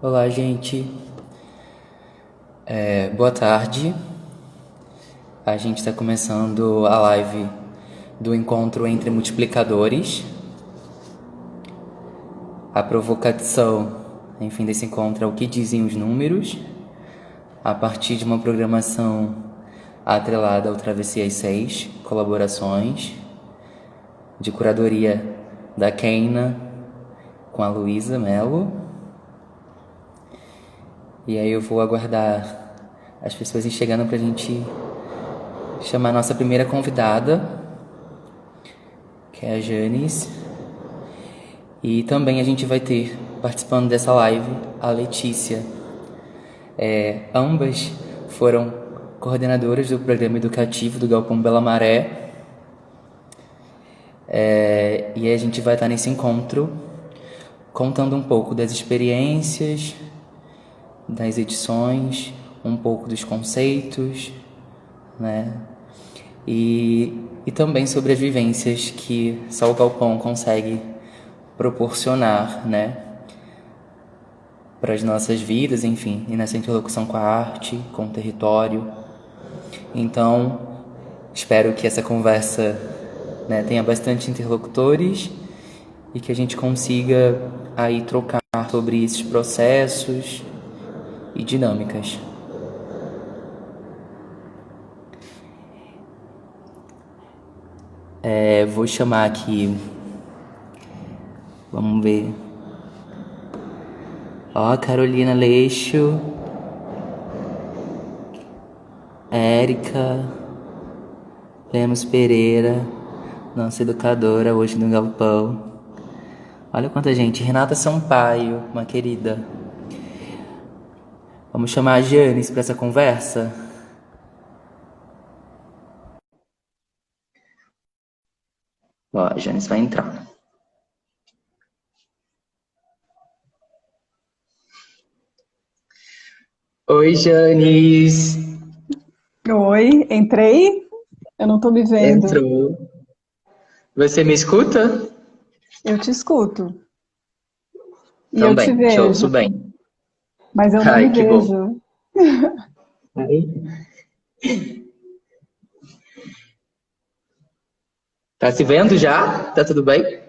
Olá, gente. Boa tarde. A gente está começando a live do encontro entre multiplicadores. A provocação, enfim, desse encontro é o que dizem os números, a partir de uma programação atrelada ao Travessia às 6, colaborações de curadoria da Keina com a Luísa Mello. E aí eu vou aguardar as pessoas chegando pra gente chamar a nossa primeira convidada, que é a Janis. E também a gente vai ter, participando dessa live, a Letícia. Ambas foram coordenadoras do programa educativo do Galpão Bela Maré. E a gente vai estar nesse encontro contando um pouco das experiências, das edições, um pouco dos conceitos, né? E também sobre as vivências que só o Galpão consegue proporcionar, né? Para as nossas vidas, enfim, e nessa interlocução com a arte, com o território. Então, espero que essa conversa, né, tenha bastante interlocutores e que a gente consiga aí trocar sobre esses processos e dinâmicas. Vou chamar aqui, vamos ver. Ó, Carolina Leixo, Érica Lemos Pereira, nossa educadora hoje no Galpão. Olha quanta gente. Renata Sampaio, uma querida. Vamos chamar a Janis para essa conversa? Ó, a Janis vai entrar. Oi, Janis. Oi, entrei? Eu não tô me vendo. Entrou. Você me escuta? Eu te escuto e eu te Também, te ouço vejo, bem. mas eu não me Ai, que bom. vejo. Ai. Tá se vendo já? Tá tudo bem?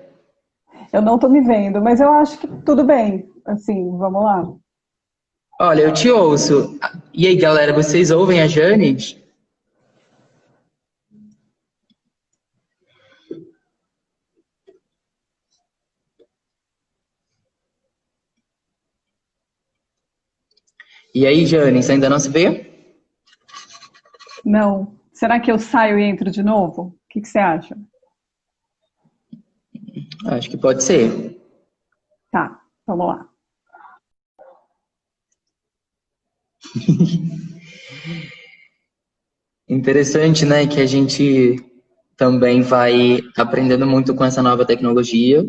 Eu não tô me vendo, mas eu acho que tudo bem. Assim, vamos lá. Olha, eu te ouço. E aí, galera, vocês ouvem a Janis? E aí, Janis, ainda não se vê? Não. Será que eu saio e entro de novo? O que que você acha? Acho que pode ser. Tá, vamos lá. Interessante, né, que a gente também vai aprendendo muito com essa nova tecnologia,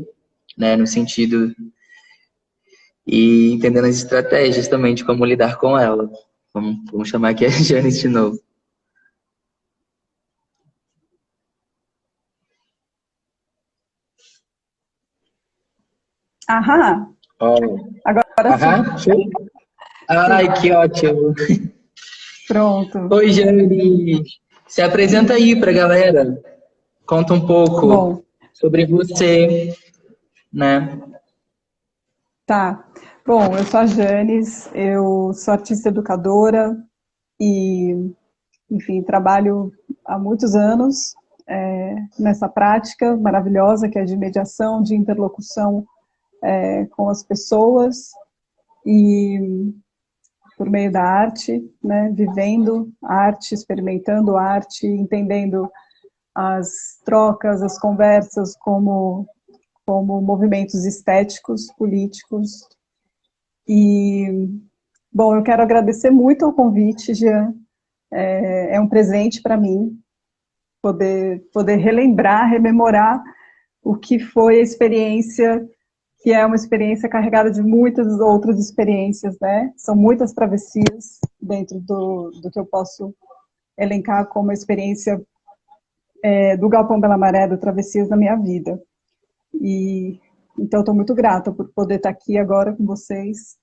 né, no sentido e entendendo as estratégias também de como lidar com ela. Vamos chamar aqui a Janice de novo. Aham, Olha. agora sim. Aham, show. Ai, Sim, que ótimo. pronto. Oi, Janice. Se apresenta aí pra galera. Conta um pouco Bom, sobre você, né? tá. Bom, eu sou a Janis, eu sou artista educadora e, enfim, trabalho há muitos anos nessa prática maravilhosa que é de mediação, de interlocução com as pessoas e por meio da arte, né, vivendo arte, experimentando arte, entendendo as trocas, as conversas como movimentos estéticos, políticos. E, bom, eu quero agradecer muito ao convite, Jean. É um presente para mim poder relembrar, rememorar o que foi a experiência, que é uma experiência carregada de muitas outras experiências, né? São muitas travessias dentro do que eu posso elencar como a experiência do Galpão Bela Maré, do Travessias da minha vida. E então estou muito grata por poder estar aqui agora com vocês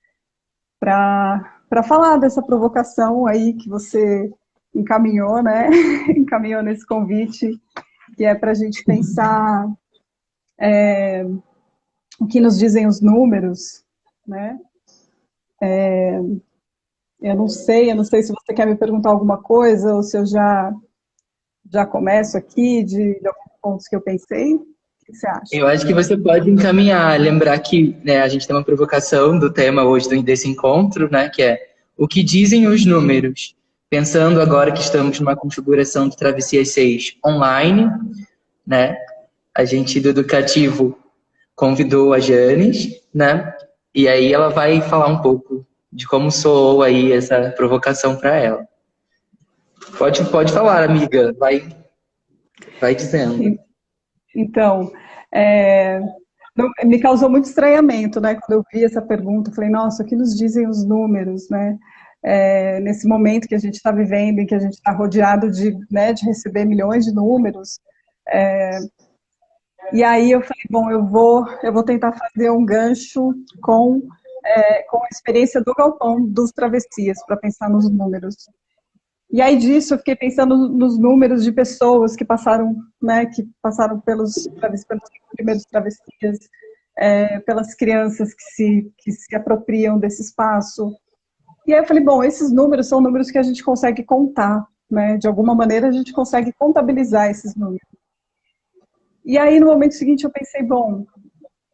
para falar dessa provocação aí que você encaminhou, né? Encaminhou nesse convite, que é para a gente pensar o que nos dizem os números, né? Eu não sei se você quer me perguntar alguma coisa ou se eu já começo aqui de alguns pontos que eu pensei. O que você acha? Eu acho que você pode encaminhar, lembrar que, né, a gente tem uma provocação do tema hoje desse encontro, né, que é o que dizem os números. Pensando agora que estamos numa configuração do Travessias 6 online, né, a gente do Educativo convidou a Janes, né, e aí ela vai falar um pouco de como soou aí essa provocação para ela. Pode falar, amiga, vai dizendo. Então, me causou muito estranhamento, né, quando eu vi essa pergunta. Eu falei, nossa, o que nos dizem os números, né? Nesse momento que a gente está vivendo, em que a gente está rodeado de receber milhões de números. E aí eu falei, bom, eu vou tentar fazer um gancho com a experiência do Galpão dos Travessias, para pensar nos números. E aí disso eu fiquei pensando nos números de pessoas que passaram, né, pelos primeiros travessias, pelas crianças que se apropriam desse espaço. E aí eu falei, bom, esses números são números que a gente consegue contar, né? De alguma maneira a gente consegue contabilizar esses números. E aí no momento seguinte eu pensei, bom,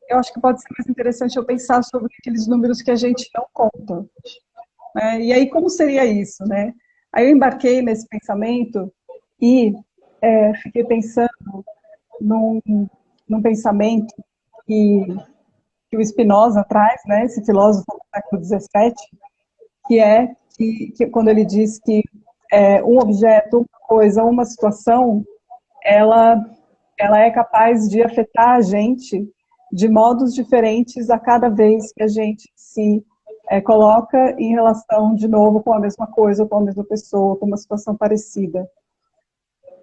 eu acho que pode ser mais interessante eu pensar sobre aqueles números que a gente não conta. Né? E aí como seria isso, né? Aí eu embarquei nesse pensamento e fiquei pensando num pensamento que o Spinoza traz, né, esse filósofo do século XVII, que quando ele diz que um objeto, uma coisa, uma situação, ela é capaz de afetar a gente de modos diferentes a cada vez que a gente se coloca em relação, de novo, com a mesma coisa, com a mesma pessoa, com uma situação parecida.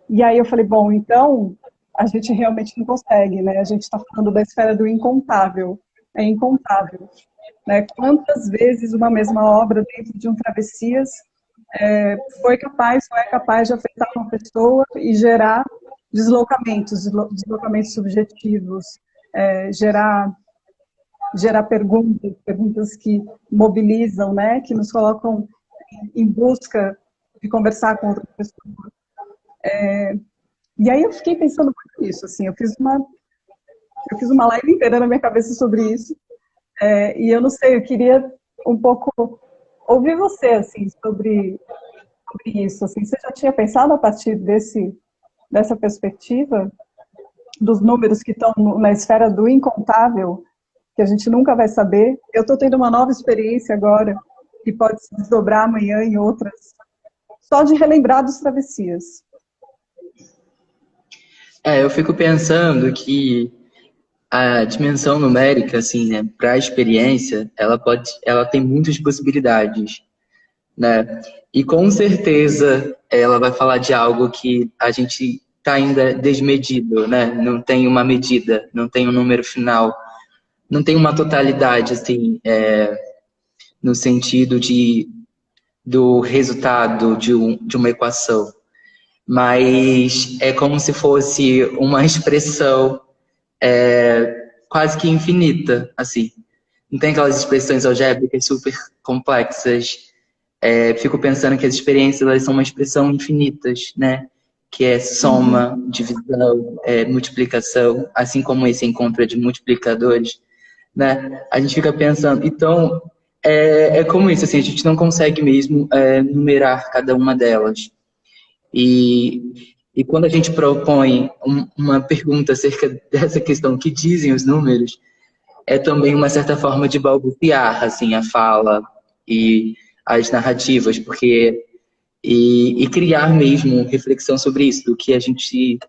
E aí eu falei, bom, então, a gente realmente não consegue, né? A gente está falando da esfera do incontável. É incontável. Né? Quantas vezes uma mesma obra dentro de um Travessias foi capaz ou é capaz de afetar uma pessoa e gerar deslocamentos subjetivos, gerar perguntas que mobilizam, né, que nos colocam em busca de conversar com outra pessoa. E aí eu fiquei pensando muito nisso, assim, eu fiz uma live inteira na minha cabeça sobre isso, e eu não sei, eu queria um pouco ouvir você, assim, sobre isso, assim, você já tinha pensado a partir dessa perspectiva dos números que estão na esfera do incontável, que a gente nunca vai saber? Eu estou tendo uma nova experiência agora, que pode se desdobrar amanhã em outras, só de relembrar dos Travessias. Eu fico pensando que a dimensão numérica, assim, né, para a experiência, ela tem muitas possibilidades, né? E com certeza ela vai falar de algo que a gente está ainda desmedido, né? Não tem uma medida, não tem um número final, não tem uma totalidade, assim, no sentido do resultado de uma equação. Mas é como se fosse uma expressão quase que infinita, assim. Não tem aquelas expressões algébricas super complexas. Fico pensando que as experiências elas são uma expressão infinitas, né? Que é soma, divisão, multiplicação, assim como esse encontro de multiplicadores, né? A gente fica pensando, então, é como isso, assim, a gente não consegue mesmo numerar cada uma delas. E quando a gente propõe uma pergunta acerca dessa questão que dizem os números, é também uma certa forma de balbuciar, assim, a fala e as narrativas, porque e criar mesmo reflexão sobre isso, do que a gente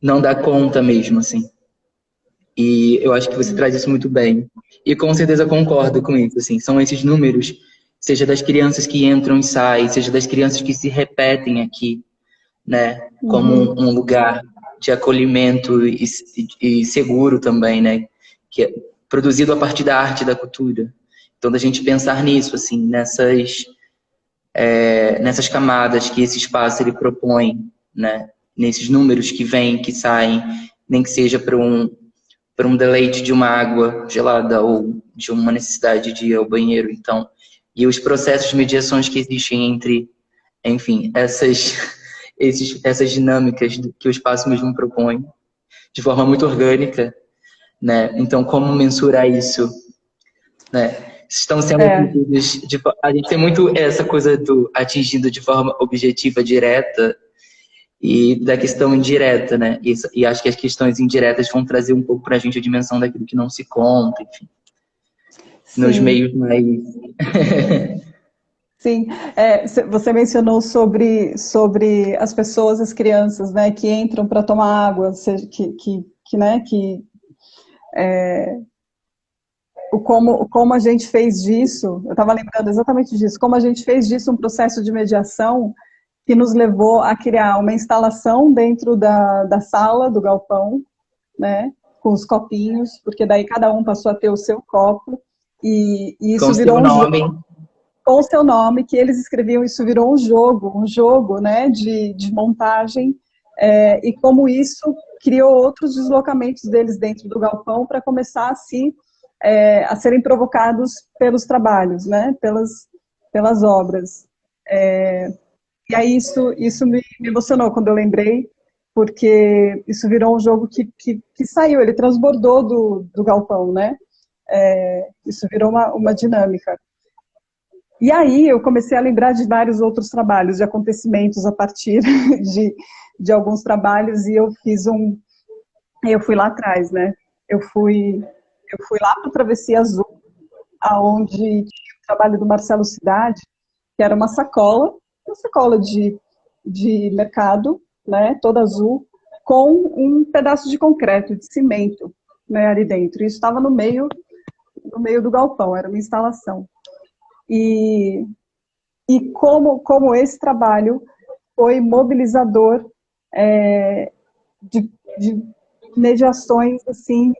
não dá conta mesmo, assim. E eu acho que você traz isso muito bem. E com certeza concordo com isso, assim, são esses números, seja das crianças que entram e saem, seja das crianças que se repetem aqui, né, como um lugar de acolhimento e seguro também, né, que é produzido a partir da arte e da cultura. Então, da gente pensar nisso, assim, nessas camadas que esse espaço ele propõe, né? Nesses números que vêm, que saem, nem que seja para um deleite de uma água gelada ou de uma necessidade de ir ao banheiro. Então, e os processos de mediações que existem entre, enfim, essas dinâmicas que o espaço mesmo propõe, de forma muito orgânica, né? Então, como mensurar isso, né? Estão sendo É, atingidos a gente tem muito essa coisa do atingindo de forma objetiva, direta, e da questão indireta, né? E acho que as questões indiretas vão trazer um pouco para a gente a dimensão daquilo que não se conta, enfim, nos sim. meios mais. Sim, você mencionou sobre as pessoas, as crianças, né, que entram para tomar água, né, como a gente fez disso, eu estava lembrando exatamente disso, como a gente fez disso um processo de mediação que nos levou a criar uma instalação dentro da sala, do galpão, né, com os copinhos, porque daí cada um passou a ter o seu copo, e Com isso seu virou um jogo nome. com o seu nome, que eles escreviam, isso virou um jogo, né, de montagem, e como isso criou outros deslocamentos deles dentro do galpão para começar a serem provocados pelos trabalhos, né, pelas obras. E aí isso me emocionou quando eu lembrei, porque isso virou um jogo que saiu, ele transbordou do galpão, né, isso virou uma dinâmica. E aí eu comecei a lembrar de vários outros trabalhos, de acontecimentos a partir de alguns trabalhos, e eu fui lá atrás, né? Eu fui lá para a Travessia Azul, aonde tinha o trabalho do Marcelo Cidade, que era uma sacola de mercado, né, toda azul, com um pedaço de concreto, de cimento, né, ali dentro. Isso estava no meio do galpão, era uma instalação. E como esse trabalho foi mobilizador de mediações assim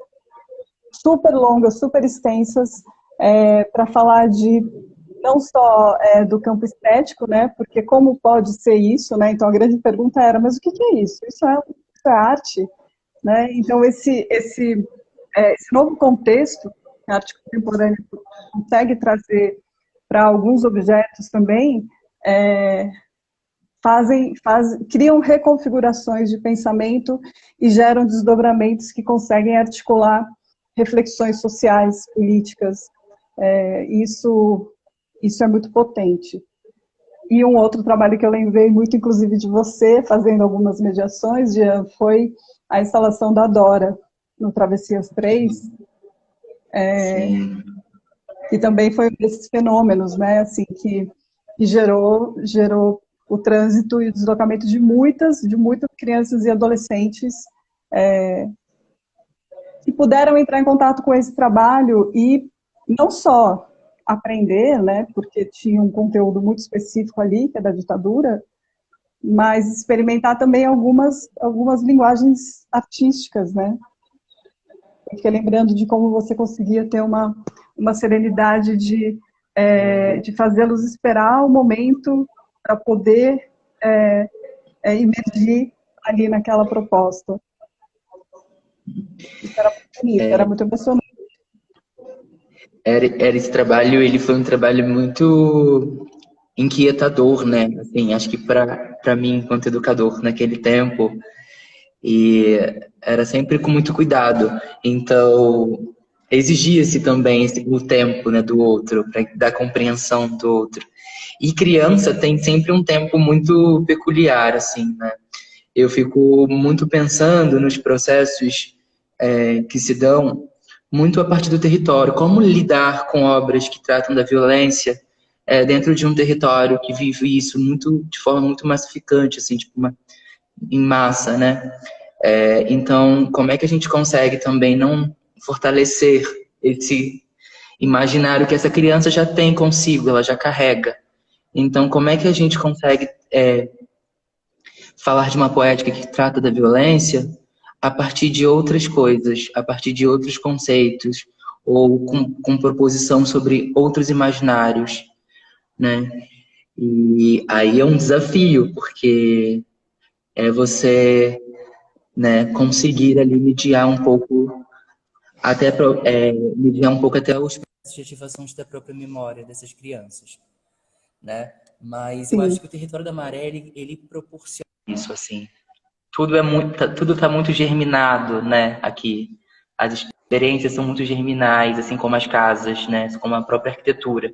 super longas, super extensas, para falar de não só do campo estético, né? Porque como pode ser isso, né? Então a grande pergunta era, mas o que é isso? Isso é arte, né? Então esse novo contexto que a arte contemporânea consegue trazer para alguns objetos também, é, criam reconfigurações de pensamento e geram desdobramentos que conseguem articular reflexões sociais, políticas. Isso é muito potente. E um outro trabalho que eu lembrei muito, inclusive, de você, fazendo algumas mediações, Jean, foi a instalação da Dora, no Travessias 3, Sim. que também foi um desses fenômenos, né, assim, que gerou o trânsito e o deslocamento de muitas crianças e adolescentes que puderam entrar em contato com esse trabalho e não só aprender, né, porque tinha um conteúdo muito específico ali, que é da ditadura, mas experimentar também algumas linguagens artísticas, né? Eu fiquei lembrando de como você conseguia ter uma serenidade de fazê-los esperar o momento para poder emergir ali naquela proposta. Isso era muito bonito, era muito emocionante. Era esse trabalho, ele foi um trabalho muito inquietador, né? Assim, acho que para mim, enquanto educador naquele tempo, e era sempre com muito cuidado. Então, exigia-se também o tempo, né, do outro, da compreensão do outro. E criança tem sempre um tempo muito peculiar, assim, né? Eu fico muito pensando nos processos que se dão muito a partir do território. Como lidar com obras que tratam da violência dentro de um território que vive isso de forma muito massificante, assim, tipo em massa, né? Então, como é que a gente consegue também não fortalecer esse imaginário que essa criança já tem consigo, ela já carrega? Então, como é que a gente consegue falar de uma poética que trata da violência a partir de outras coisas, a partir de outros conceitos, ou com proposição sobre outros imaginários, né? E aí é um desafio, porque é você, né, conseguir ali mediar um pouco mediar um pouco até os processos de ativação da própria memória dessas crianças, né? Mas eu acho sim. que o Território da Maré, ele proporciona isso, assim. Tudo tá muito germinado, né, aqui. As experiências são muito germinais, assim como as casas, né, como a própria arquitetura.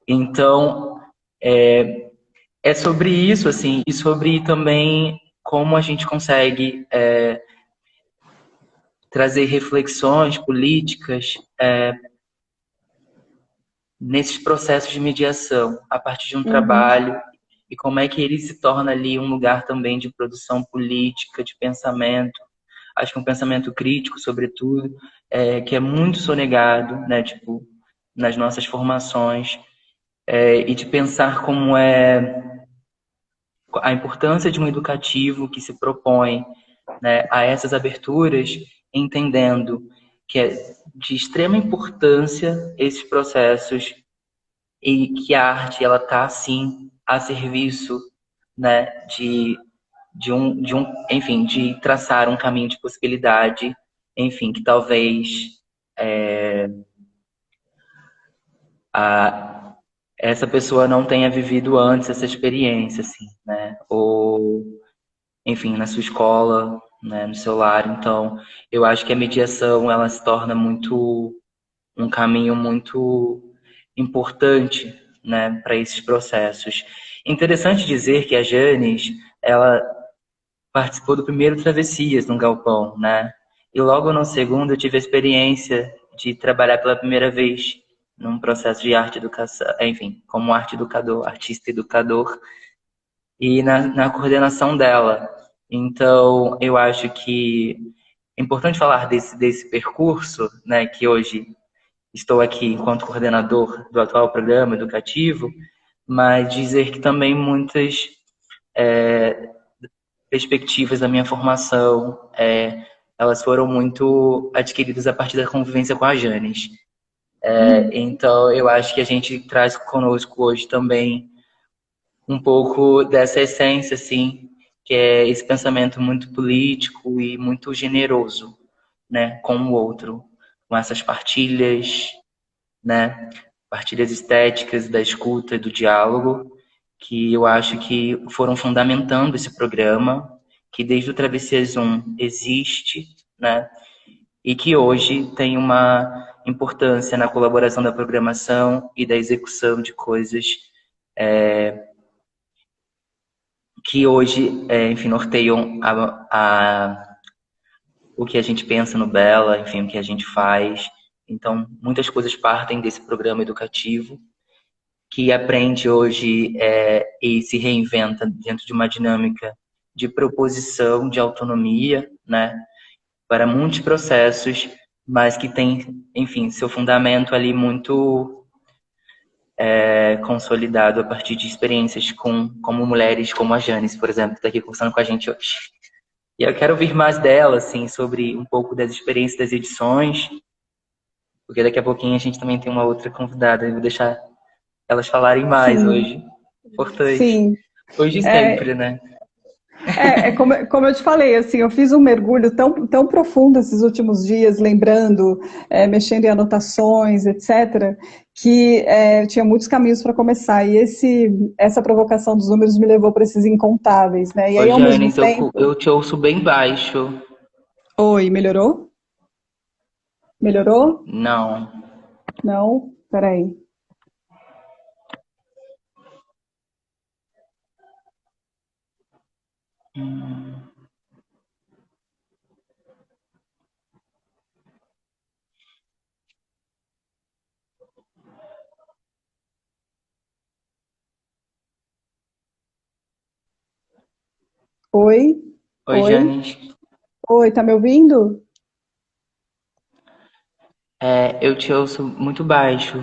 Então, é sobre isso, assim, e sobre também como a gente consegue trazer reflexões políticas nesses processos de mediação, a partir de um Uhum. trabalho, e como é que ele se torna ali um lugar também de produção política, de pensamento, acho que um pensamento crítico, sobretudo, que é muito sonegado, né, tipo, nas nossas formações, e de pensar como é a importância de um educativo que se propõe, né, a essas aberturas, entendendo que é de extrema importância esses processos e que a arte ela está sim a serviço, né, enfim, de traçar um caminho de possibilidade, enfim, que talvez a, essa pessoa não tenha vivido antes essa experiência, assim, né, ou enfim, na sua escola, né, no seu lar. Então, eu acho que a mediação ela se torna muito um caminho muito importante, né, para esses processos. Interessante dizer que a Janes, ela participou do primeiro Travessias no Galpão, né? E logo no segundo eu tive a experiência de trabalhar pela primeira vez num processo de arte educação, enfim, como arte educador, artista educador, e na coordenação dela. Então, eu acho que é importante falar desse percurso, né, que hoje estou aqui enquanto coordenador do atual programa educativo, mas dizer que também muitas perspectivas da minha formação, elas foram muito adquiridas a partir da convivência com a Janes. Uhum. Então, eu acho que a gente traz conosco hoje também um pouco dessa essência, assim, que é esse pensamento muito político e muito generoso, né, com o outro, com essas partilhas, né, partilhas estéticas da escuta e do diálogo, que eu acho que foram fundamentando esse programa, que desde o Travessias 1 existe, né, e que hoje tem uma importância na colaboração da programação e da execução de coisas que hoje, enfim, norteiam o que a gente pensa no Bela, enfim, o que a gente faz. Então, muitas coisas partem desse programa educativo que aprende hoje e se reinventa dentro de uma dinâmica de proposição, de autonomia, né, para muitos processos, mas que tem, enfim, seu fundamento ali muito consolidado a partir de experiências como mulheres como a Janis, por exemplo, que está aqui conversando com a gente hoje. E eu quero ouvir mais dela, assim, sobre um pouco das experiências das edições, porque daqui a pouquinho a gente também tem uma outra convidada, eu vou deixar elas falarem mais Sim, hoje. Importante. sim. Hoje e É, sempre, né? como eu te falei, assim, eu fiz um mergulho tão profundo esses últimos dias, lembrando, mexendo em anotações, etc., que tinha muitos caminhos para começar. E essa provocação dos números me levou para esses incontáveis, né? E Ô, aí, ao mesmo Janis, tempo. eu te ouço bem baixo. Oi, melhorou? Melhorou? Não. Não? Peraí. Oi? Oi, Oi? Janis. Oi, tá me ouvindo? Eu te ouço muito baixo.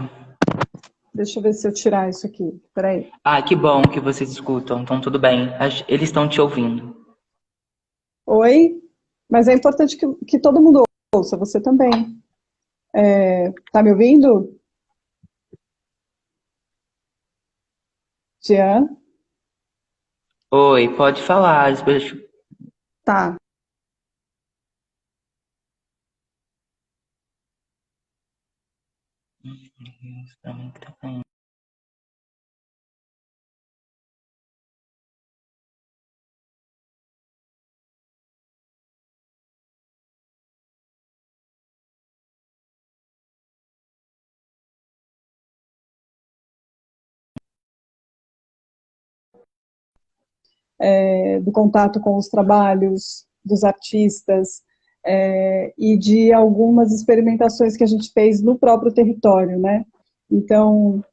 Deixa eu ver se eu tirar isso aqui. Peraí. Ah, que bom que vocês escutam, então tudo bem. Eles estão te ouvindo. Oi? Mas é importante que todo mundo ouça, você também. Tá me ouvindo, Jean? Oi, pode falar. Depois Tá. Do contato com os trabalhos dos artistas, e de algumas experimentações que a gente fez no próprio território, né? Então,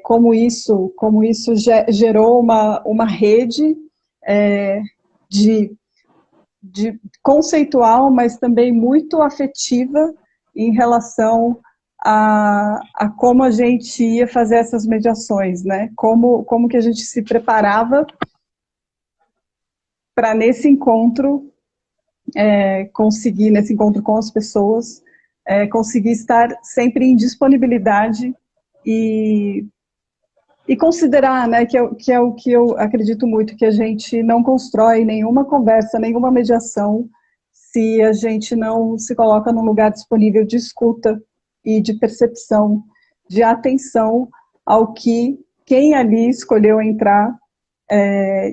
como isso gerou uma rede é, de, de conceitual, mas também muito afetiva em relação a como a gente ia fazer essas mediações, né? Como que a gente se preparava para nesse encontro conseguir, nesse encontro com as pessoas, conseguir estar sempre em disponibilidade e, e considerar, né, que é o que eu acredito muito, que a gente não constrói nenhuma conversa, nenhuma mediação, se a gente não se coloca num lugar disponível de escuta e de percepção, de atenção ao que quem ali escolheu entrar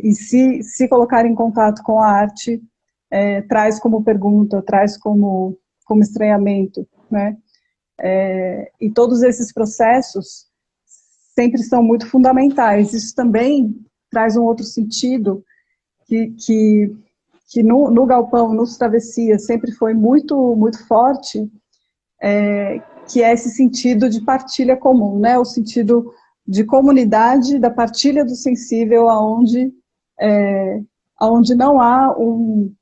e se colocar em contato com a arte traz como pergunta, traz como estranhamento, né? E todos esses processos sempre são muito fundamentais. Isso também traz um outro sentido que no galpão, nos travessias, sempre foi muito forte, que é esse sentido de partilha comum, né? O sentido de comunidade, da partilha do sensível, aonde não há um,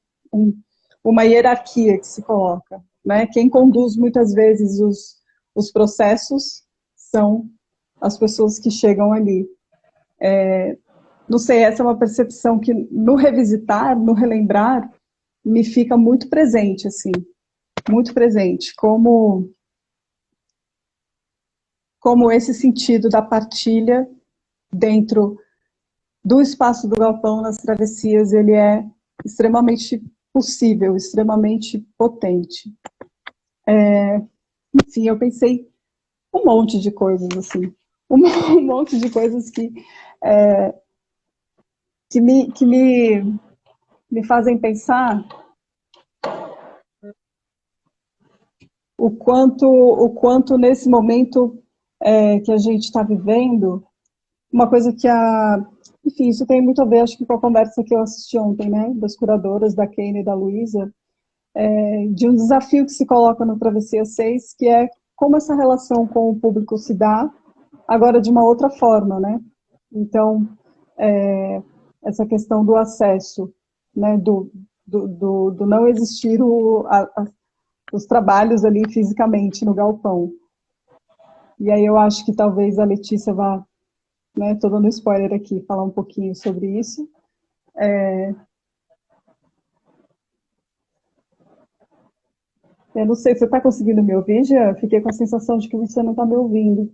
uma hierarquia que se coloca, né? Quem conduz muitas vezes os processos são as pessoas que chegam ali. Não sei, essa é uma percepção que no revisitar, no relembrar, me fica muito presente, assim, muito presente, como esse sentido da partilha dentro do espaço do galpão nas travessias, ele é extremamente possível, extremamente potente. Enfim, eu pensei um monte de coisas, assim, um monte de coisas que me fazem pensar o quanto nesse momento que a gente está vivendo, uma coisa enfim, isso tem muito a ver, acho que com a conversa que eu assisti ontem, né, das curadoras, da Kane e da Luísa, de um desafio que se coloca no Travessia 6, que é como essa relação com o público se dá, agora de uma outra forma, né? Então, essa questão do acesso, né, do não existir os trabalhos ali fisicamente no galpão. E aí eu acho que talvez a Letícia vá, né, tô dando spoiler aqui, falar um pouquinho sobre isso. Eu não sei, você está conseguindo me ouvir, Jean? Fiquei com a sensação de que você não está me ouvindo.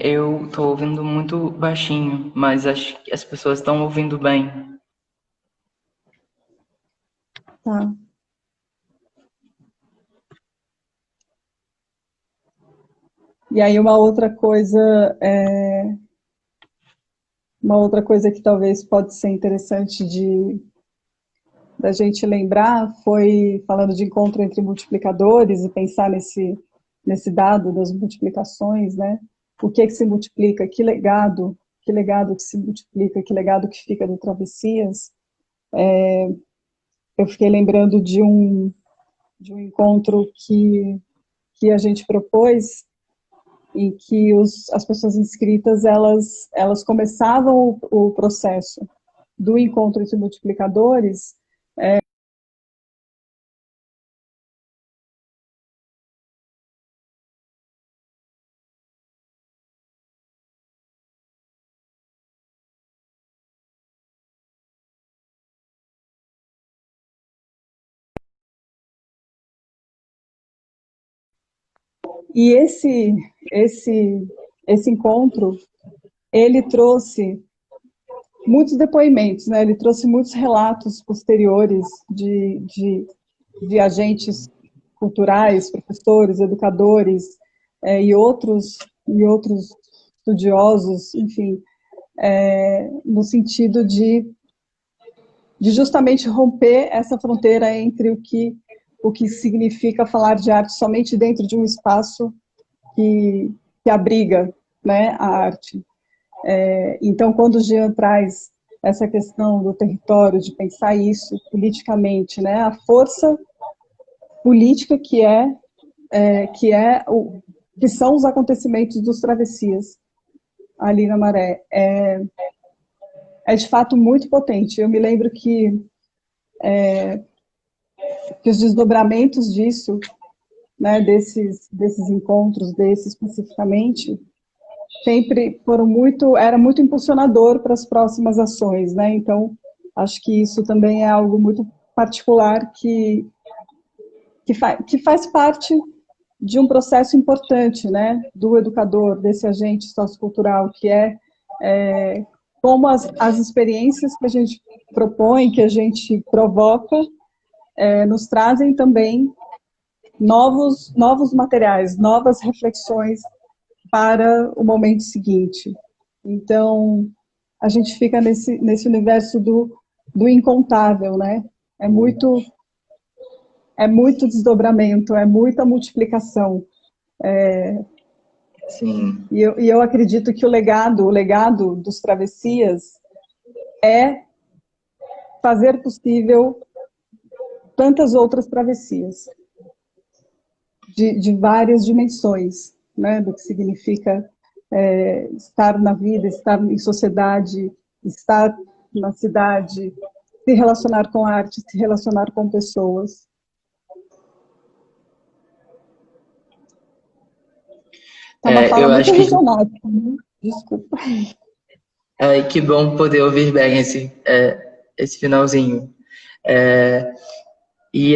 eu tô ouvindo muito baixinho, mas acho que as pessoas estão ouvindo bem. Tá. E aí uma outra coisa que talvez pode ser interessante da gente lembrar foi, falando de encontro entre multiplicadores e pensar nesse dado das multiplicações, né? O que se multiplica, que legado que se multiplica, que legado que fica do Travessias. Eu fiquei lembrando de um encontro que a gente propôs, em que as pessoas inscritas, elas começavam o processo do encontro entre multiplicadores E esse encontro, ele trouxe muitos depoimentos, né? Ele trouxe muitos relatos posteriores de agentes culturais, professores, educadores e outros estudiosos, enfim, no sentido de justamente romper essa fronteira entre o que significa falar de arte somente dentro de um espaço que abriga, né, a arte. Então, quando o Jean traz essa questão do território, de pensar isso politicamente, né, a força política que são os acontecimentos dos travessias ali na Maré, é de fato muito potente. Eu me lembro que os desdobramentos disso, né, desses encontros, especificamente, sempre era muito impulsionador para as próximas ações, né? Então, acho que isso também é algo muito particular que faz parte de um processo importante, né, do educador, desse agente sociocultural, que como as experiências que a gente propõe, que a gente provoca, nos trazem também novos materiais, novas reflexões para o momento seguinte. Então, a gente fica nesse universo do incontável, né? É muito desdobramento, é muita multiplicação. Sim. E eu acredito que o legado dos travessias é fazer possível tantas outras travessias, de várias dimensões, né, do que significa estar na vida, estar em sociedade, estar na cidade, se relacionar com arte, se relacionar com pessoas. Tá uma fala Eu muito acho que regionática, né? Desculpa. que bom poder ouvir bem esse finalzinho. É, e,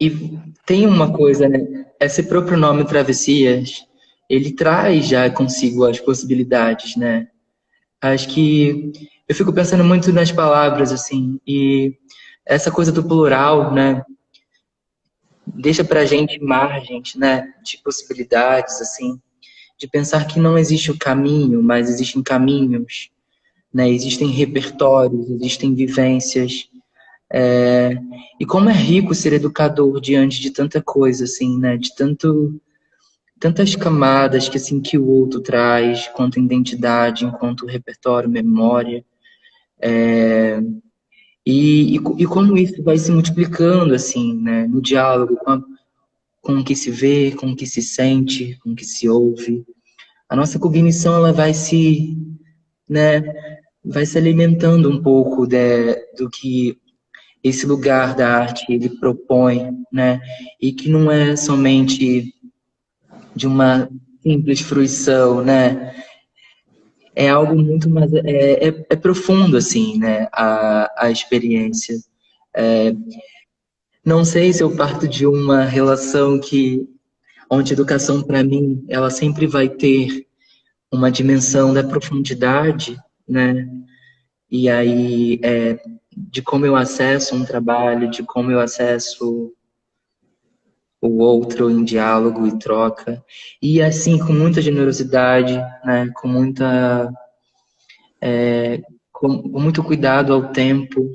e tem uma coisa, né? Esse próprio nome Travessias, ele traz já consigo as possibilidades, né? Acho que eu fico pensando muito nas palavras, assim, e essa coisa do plural, né? Deixa pra gente margens, né? De possibilidades, assim, de pensar que não existe o caminho, mas existem caminhos, né? Existem repertórios, existem vivências. E como é rico ser educador diante de tanta coisa, assim, né? De tantas camadas que, assim, que o outro traz, quanto identidade, enquanto repertório, memória. E como isso vai se multiplicando, assim, né? No diálogo com o que se vê, com o que se sente, com o que se ouve. A nossa cognição, ela né? Vai se alimentando um pouco do que esse lugar da arte ele propõe, né? E que não é somente de uma simples fruição, né? É algo muito mais é profundo assim, né? A experiência. Não sei se eu parto de uma relação onde a educação para mim ela sempre vai ter uma dimensão da profundidade, né? E aí de como eu acesso um trabalho, de como eu acesso o outro em diálogo e troca. E assim, com muita generosidade, né? Com muito cuidado ao tempo.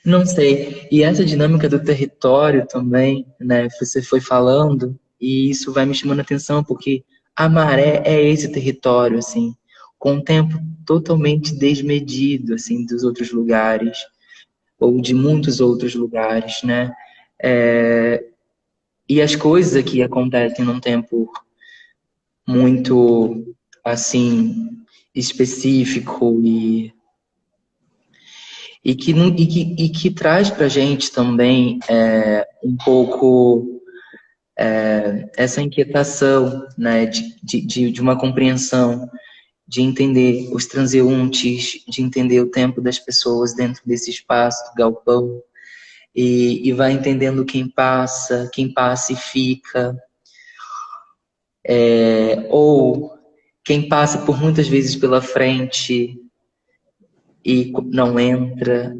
Não sei. E essa dinâmica do território também, né? Você foi falando, e isso vai me chamando a atenção, porque a Maré é esse território, assim, com um tempo totalmente desmedido, assim, dos outros lugares, ou de muitos outros lugares, né? E as coisas aqui acontecem num tempo muito, assim, específico e que traz para a gente também um pouco essa inquietação, né, de uma compreensão, de entender os transeuntes, de entender o tempo das pessoas dentro desse espaço do galpão. e vai entendendo quem passa e fica, ou quem passa por muitas vezes pela frente e não entra.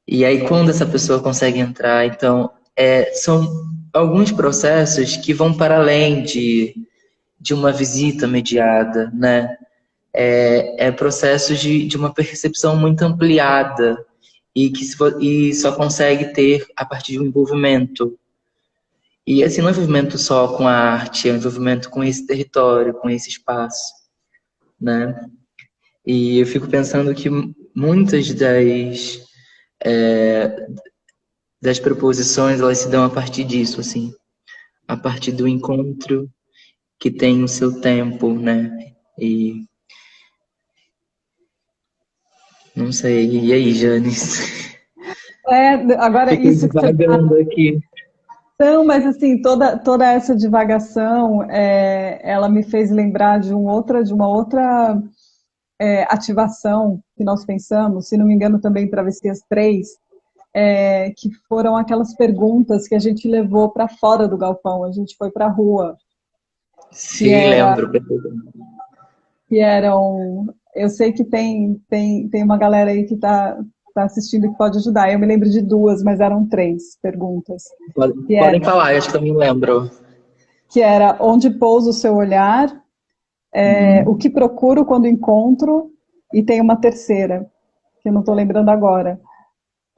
E aí, quando essa pessoa consegue entrar, então, são alguns processos que vão para além de uma visita mediada, né? É processos de uma percepção muito ampliada e que e só consegue ter a partir de um envolvimento. E assim, não é envolvimento só com a arte, é um envolvimento com esse território, com esse espaço, né? E eu fico pensando que muitas das proposições, elas se dão a partir disso, assim, a partir do encontro que tem o seu tempo, né? E não sei, e aí, Janis? Agora Fiquei isso que você tá. divagando aqui. Não, mas assim, toda essa divagação, ela me fez lembrar de uma outra ativação que nós pensamos, se não me engano também Travessias 3, que foram aquelas perguntas que a gente levou para fora do galpão, a gente foi para a rua, que Sim, era, lembro. que eram, eu sei que tem uma galera aí que tá assistindo e que pode ajudar, eu me lembro de duas, mas eram três perguntas, que Podem era, falar, eu acho que também lembro. que era onde pousa o seu olhar, o que procuro quando encontro, e tem uma terceira, que eu não estou lembrando agora.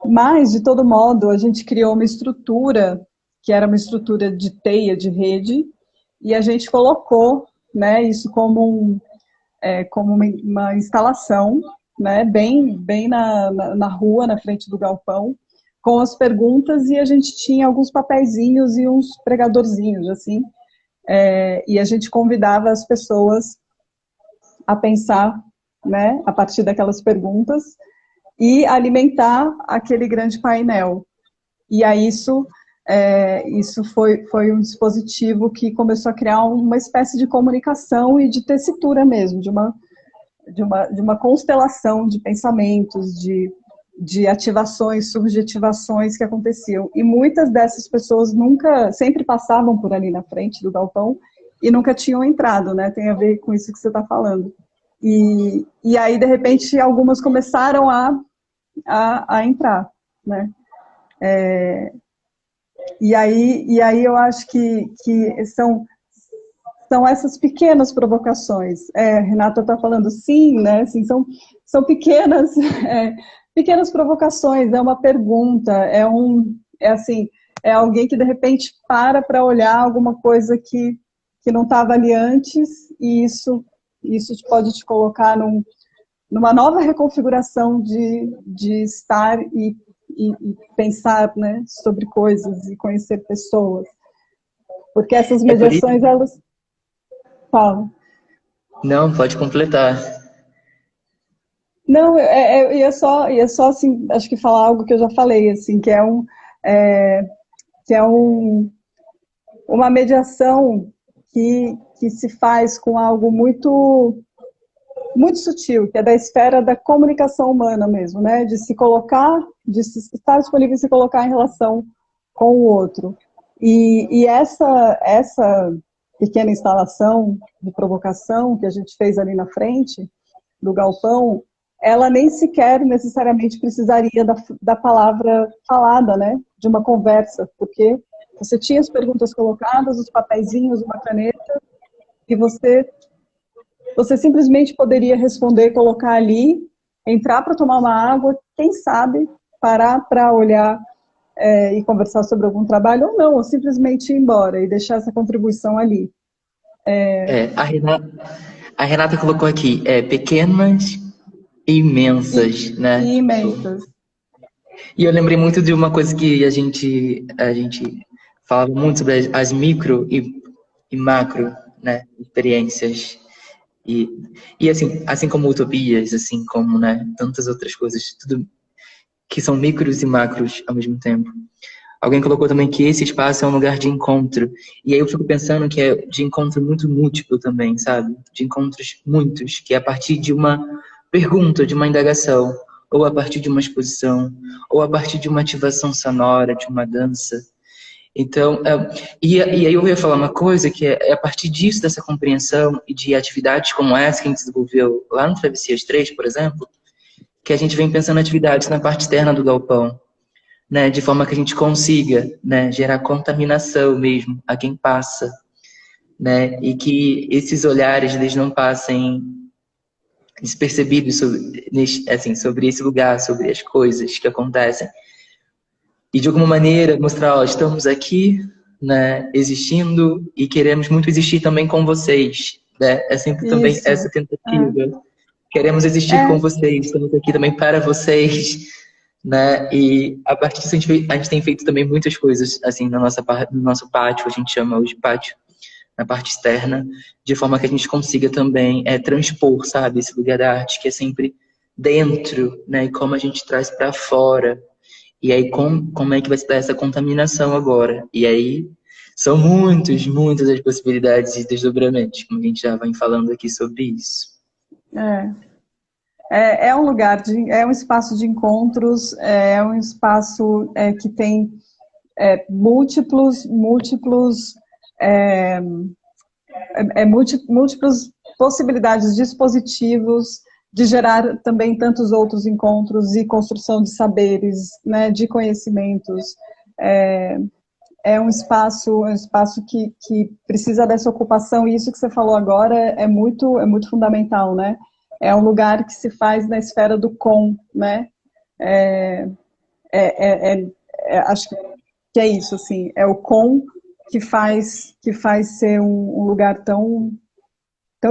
Mas, de todo modo, a gente criou uma estrutura, que era uma estrutura de teia, de rede, e a gente colocou, né, isso como uma instalação, né, bem na rua, na frente do galpão, com as perguntas, e a gente tinha alguns papeizinhos e uns pregadorzinhos, assim, e a gente convidava as pessoas a pensar, né, a partir daquelas perguntas, e alimentar aquele grande painel. E aí isso foi um dispositivo que começou a criar uma espécie de comunicação e de tessitura mesmo, de uma constelação de pensamentos, de ativações, subjetivações que aconteciam. E muitas dessas pessoas sempre passavam por ali na frente do galpão e nunca tinham entrado, né? Tem a ver com isso que você está falando. E aí, de repente, algumas começaram a entrar, né? E aí eu acho que são essas pequenas provocações. Renata está falando sim, né? Assim, são pequenas, pequenas provocações, é uma pergunta, assim, é alguém que de repente para olhar alguma coisa que não estava ali antes, e isso pode te colocar numa nova reconfiguração de estar e pensar, né, sobre coisas e conhecer pessoas. Porque essas É por isso? mediações, elas falam. Não, pode completar. Não, ia só assim, acho que falar algo que eu já falei, assim, é, que é uma mediação que se faz com algo muito sutil, que é da esfera da comunicação humana mesmo, né? De se colocar, de estar disponível e se colocar em relação com o outro. E essa pequena instalação de provocação que a gente fez ali na frente do galpão, ela nem sequer necessariamente precisaria da palavra falada, né? De uma conversa, porque você tinha as perguntas colocadas, os papeizinhos, uma caneta, e você simplesmente poderia responder, colocar ali, entrar para tomar uma água, quem sabe parar para olhar e conversar sobre algum trabalho, ou não, ou simplesmente ir embora e deixar essa contribuição ali. A Renata colocou aqui, pequenas e E, imensas, né? e imensas. E eu lembrei muito de uma coisa que a gente falava muito sobre as micro e macro, né, experiências. E, e assim como utopias, assim como, né, tantas outras coisas, tudo que são micros e macros ao mesmo tempo. Alguém colocou também que esse espaço é um lugar de encontro. E aí eu fico pensando que é de encontro muito múltiplo também, sabe? De encontros muitos, que é a partir de uma pergunta, de uma indagação. ou a partir de uma exposição, ou a partir de uma ativação sonora, de uma dança. Então, e aí eu ia falar uma coisa que é a partir disso, dessa compreensão e de atividades como essa que a gente desenvolveu lá no Travessias 3, por exemplo, que a gente vem pensando em atividades na parte externa do galpão, né, de forma que a gente consiga, né, gerar contaminação mesmo a quem passa, né, e que esses olhares eles não passem despercebidos sobre esse lugar, sobre as coisas que acontecem. E de alguma maneira mostrar, ó, estamos aqui, né, existindo e queremos muito existir também com vocês, né? É sempre também Isso. essa tentativa. Queremos existir com vocês, estamos aqui também para vocês, né? E a partir disso a gente tem feito também muitas coisas assim no nosso pátio, a gente chama hoje de pátio, na parte externa, de forma que a gente consiga também transpor, sabe, esse lugar da arte que é sempre dentro, né? E como a gente traz para fora. E aí, como é que vai se dar essa contaminação agora? E aí, são muitas as possibilidades e desdobramentos, como a gente já vem falando aqui sobre isso. É um lugar, é um espaço de encontros, é um espaço que tem múltiplas possibilidades, dispositivos, de gerar também tantos outros encontros e construção de saberes, né, de conhecimentos. É um espaço que precisa dessa ocupação, e isso que você falou agora é muito fundamental, né? É um lugar que se faz na esfera do com, né? Acho que é isso, assim, é o com que faz ser um lugar tão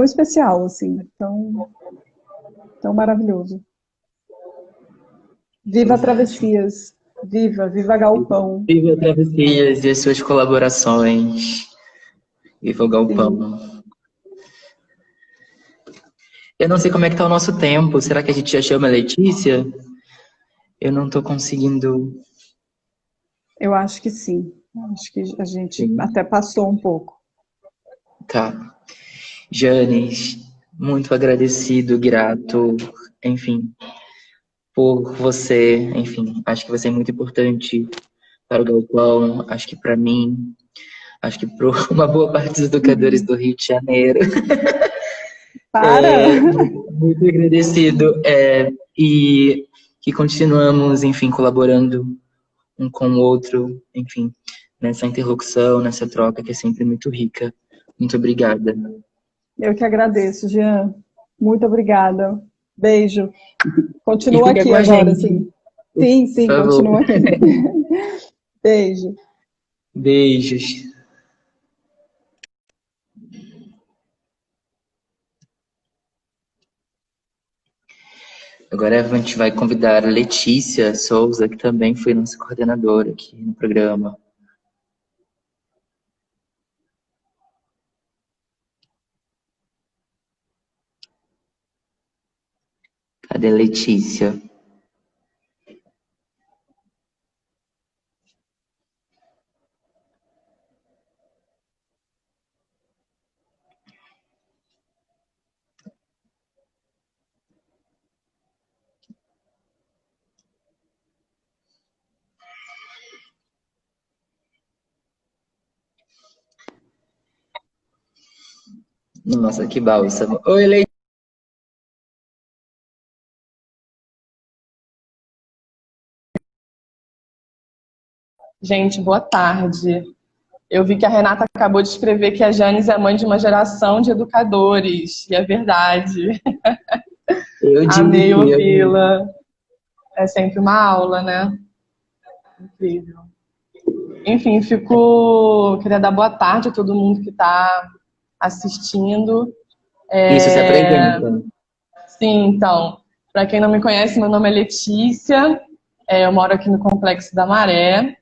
especial, assim, tão maravilhoso. Viva Travessias! Viva Galpão! Viva Travessias e as suas colaborações! Viva o Galpão! Sim. Eu não sei como é que tá o nosso tempo. Será que a gente já chama a Letícia? Eu não tô conseguindo... Eu acho que sim. Acho que a gente até passou um pouco. Tá. Janes, muito agradecido, grato, enfim, por você, enfim, acho que você é muito importante para o Galpão, acho que para mim, acho que para uma boa parte dos educadores do Rio de Janeiro. Para! Muito agradecido e que continuamos, enfim, colaborando um com o outro, enfim, nessa interlocução, nessa troca que é sempre muito rica. Muito obrigada. Eu que agradeço, Jean. Muito obrigada. Beijo. Continua aqui agora, sim. Sim, continua aqui. Beijo. Beijos. Agora a gente vai convidar a Letícia Souza, que também foi nossa coordenadora aqui no programa. Cadê a Letícia? Nossa, que bálsamo. Oi, Letícia. Gente, boa tarde. Eu vi que a Renata acabou de escrever que a Janes é mãe de uma geração de educadores, e é verdade. Amei ouvi-la. É sempre uma aula, né? Incrível. Enfim, queria dar boa tarde a todo mundo que está assistindo. Isso, se apresenta. Sim, então, para quem não me conhece, meu nome é Letícia, eu moro aqui no Complexo da Maré.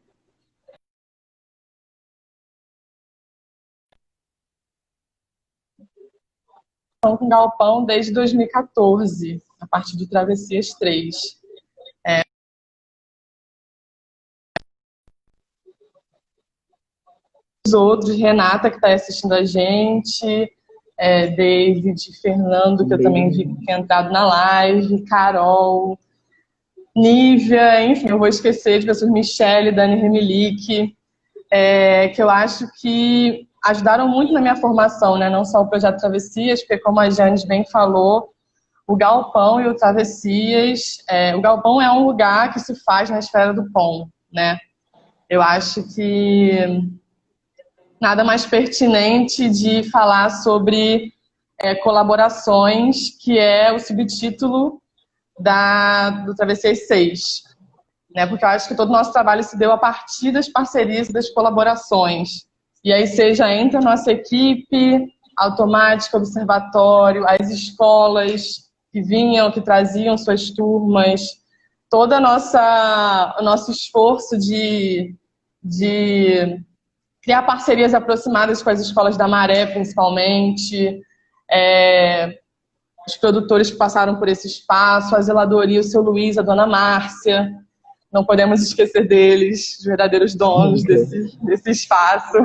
Com Galpão desde 2014, a partir do Travessias 3. Os outros, Renata, que está assistindo a gente, David, Fernando, que eu também vi que tem entrado na live, Carol, Nívia, enfim, eu vou esquecer de pessoas, Michele, Dani Remilique, que eu acho que ajudaram muito na minha formação, né? Não só o Projeto Travessias, porque como a Janes bem falou, o Galpão e o Travessias, o Galpão é um lugar que se faz na esfera do pão, né? Eu acho que nada mais pertinente de falar sobre colaborações, que é o subtítulo do Travessias 6, né? Porque eu acho que todo o nosso trabalho se deu a partir das parcerias e das colaborações. E aí seja entre a nossa equipe, Automática, Observatório, as escolas que vinham, que traziam suas turmas, todo o nosso esforço de criar parcerias aproximadas com as escolas da Maré, principalmente, os produtores que passaram por esse espaço, a zeladoria, o seu Luiz, a dona Márcia, não podemos esquecer deles, os verdadeiros donos desse espaço,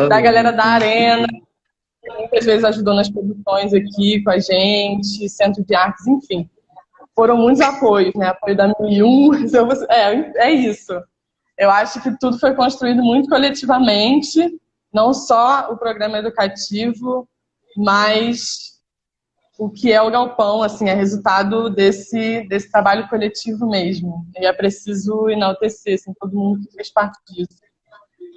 da galera da Arena, que muitas vezes ajudou nas produções aqui com a gente, Centro de Artes, enfim. Foram muitos apoios, né? Apoio da 1001, é isso. Eu acho que tudo foi construído muito coletivamente, não só o programa educativo, mas o que é o Galpão, assim, é resultado desse trabalho coletivo mesmo. E é preciso enaltecer, assim, todo mundo que fez parte disso.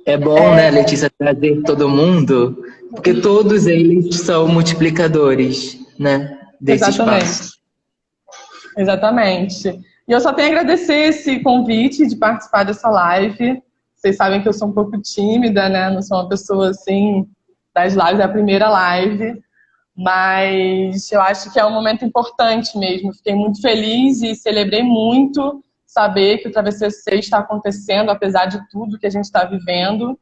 É bom, né, Letícia, trazer todo mundo, porque todos eles são multiplicadores, né, desse espaço. Exatamente. E eu só tenho a agradecer esse convite de participar dessa live. Vocês sabem que eu sou um pouco tímida, né? Não sou uma pessoa, assim, das lives, é a primeira live. Mas eu acho que é um momento importante mesmo. Fiquei muito feliz e celebrei muito saber que o Travessias 6 está acontecendo, apesar de tudo que a gente está vivendo.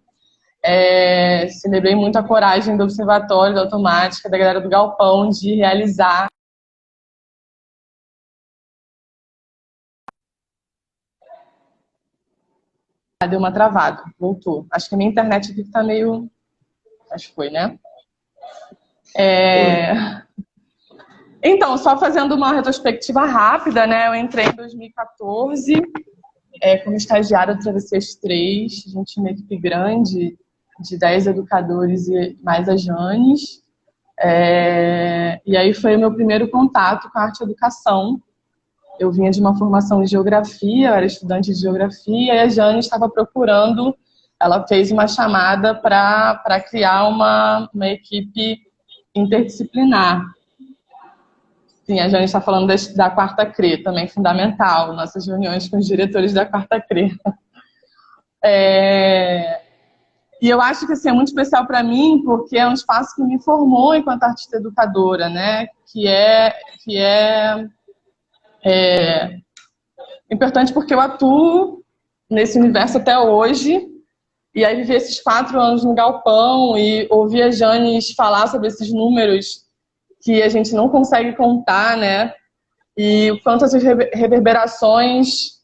Celebrei muito a coragem do Observatório, da Automática, da galera do Galpão, de realizar. Deu uma travada, voltou. Acho que a minha internet aqui está meio... Acho que foi, né? Então, só fazendo uma retrospectiva rápida, né? Eu entrei em 2014 como estagiária do Travessias 3. A gente tinha uma equipe grande de 10 educadores e mais a Janes. E aí foi o meu primeiro contato com a arte e educação. Eu vinha de uma formação em geografia, eu era estudante de geografia, e a Jane estava procurando, ela fez uma chamada para criar uma equipe interdisciplinar. Sim, a Jane está falando da Quarta CRE, também fundamental, nossas reuniões com os diretores da Quarta CRE. E eu acho que assim, é muito especial para mim, porque é um espaço que me formou enquanto artista educadora, né? Que é importante porque eu atuo nesse universo até hoje, e aí viver esses 4 anos no Galpão e ouvir a Janes falar sobre esses números que a gente não consegue contar, né? E o quanto essas reverberações,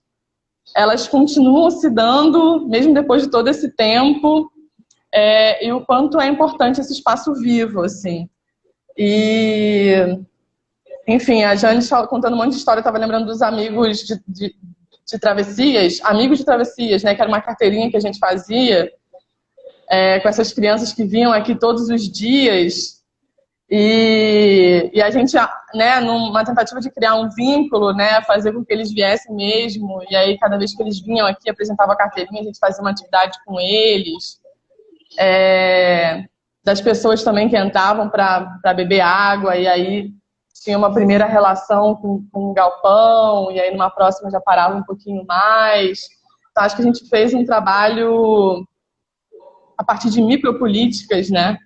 elas continuam se dando, mesmo depois de todo esse tempo, e o quanto é importante esse espaço vivo, assim. E... Enfim, a Jane contando um monte de história, eu estava lembrando dos amigos de travessias, amigos de travessias, né, que era uma carteirinha que a gente fazia com essas crianças que vinham aqui todos os dias, e a gente, né, numa tentativa de criar um vínculo, né, fazer com que eles viessem mesmo, e aí cada vez que eles vinham aqui, apresentava a carteirinha, a gente fazia uma atividade com eles, das pessoas também que entravam para beber água, e aí tinha uma primeira relação com o Galpão, e aí numa próxima já parava um pouquinho mais. Então, acho que a gente fez um trabalho a partir de micropolíticas, né?